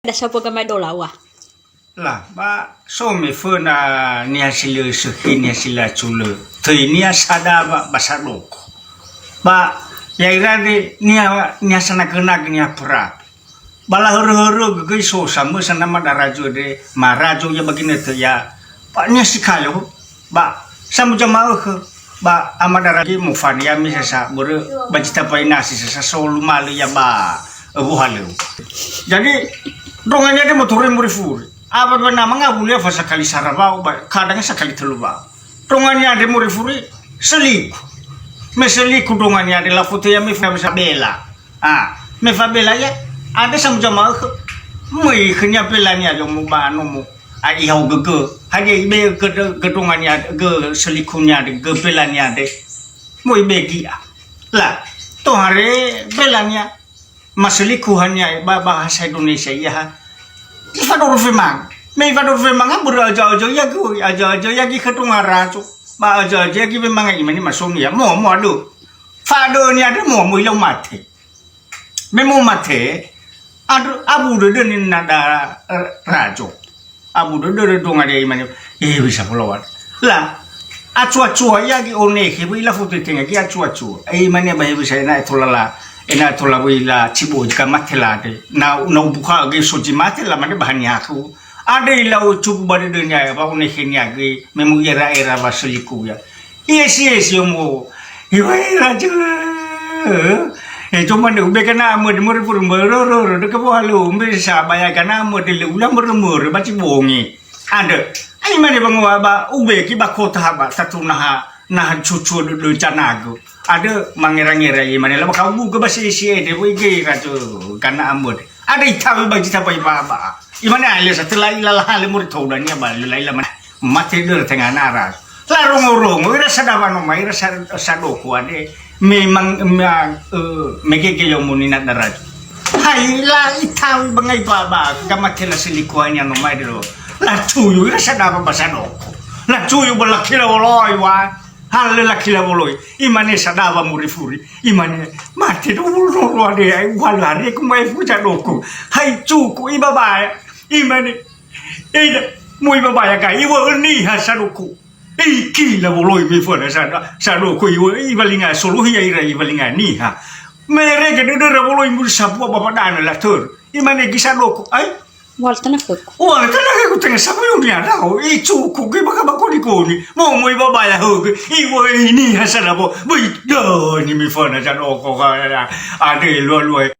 Ada siapa kami dolawa? Lah, ba so me funa nia sila suki nia sila chula. Tui nia sada ba basadok. Ba ya irade nia sana kena nia pra. Bala huru-huru goi so sama sana madarajo de marajo ya begini tu ya. Ba nia sikalo ba sama jamaah ke ba amadaraji mufania mi sasa buru bajita painasi sasa solu malu ya ba abu halu. Jadi dongannya dia motorin murifuri. Apa benar manga boleh fasa kali sarabau, kadangnya sekali telubau. Dongannya ada murifuri selik. Meselik dongannya ada foto yang mefabela. Mefabela ya ada sama jamaah. Mui kenya belanya yang mubano mu. Ihau gege. Hanya ibe gedongannya ge selikunya ada ge belanya ada. Mui begi lah. Toh hari belanya maselikuhannya bahasa Indonesia ya. Ifador femang, me ifador femang abur aja ya gue, aja ya gi ketungan racu, ba aja gi memang ini masuk ya, mau aduh, fado ni ada mau ilau mati, memang mati, abu dede ni nada racu, abu dede dong ada ini bisa keluar, lah, acu ya gi one, ilah foto tinggal gi acu, mana bahaya bisa na itu lala. Ena tola wila cibo jika mati lah de. Na buka lagi soji mati lah mana bahannya aku. Ada ilau cukup pada dunia ya, bahu nekenya lagi memu era basiliku ya. Yes yomo. Iwa era je. Cuma de ube kana amud murpur meroro de kebalu bisa bayar kana amud de ulang meremur baci bongi. Ada. Ai mana bangwa ba ube ki ba kota ba satu nah cucu dulu canago. Ada mangira-ngira mana lah kau buka bahasa Asia deh, boleh rajo karena amud. Ada itawi bagi siapa iba. Imana alia setelah ilalah alimur tahu dan ya balik lah mana mati der tengah naras. Larung ira sadawan ira sadoku ade memang megege yang munina daraj. Hai lah itawi bangai baba kamakela selikuannya nomai dulu. Lah cuyu ira sadawan bahasa doku. Lah cuyu belakira oloi wa. Hal lelaki lah boloi, imane sadawa murifuri, imane mati dulu ade, walari kumai puja doku, hai cuku ibabaya, imane, mu ibabaya kai, iwa ni hasadoku, kila boloi bifona sadoku iwa ibalinga soluhi ira ibalinga ni ha, mereka dede boloi murisapu apa dana lah tur, imane gisadoku, ai. Wal tanah aku tengah siapa yang dia tahu? Cukup ke baka koni. Mau ibabaya ho. Iwo ini hasil apa? Baik dah ni mifana jangan kau ada luar.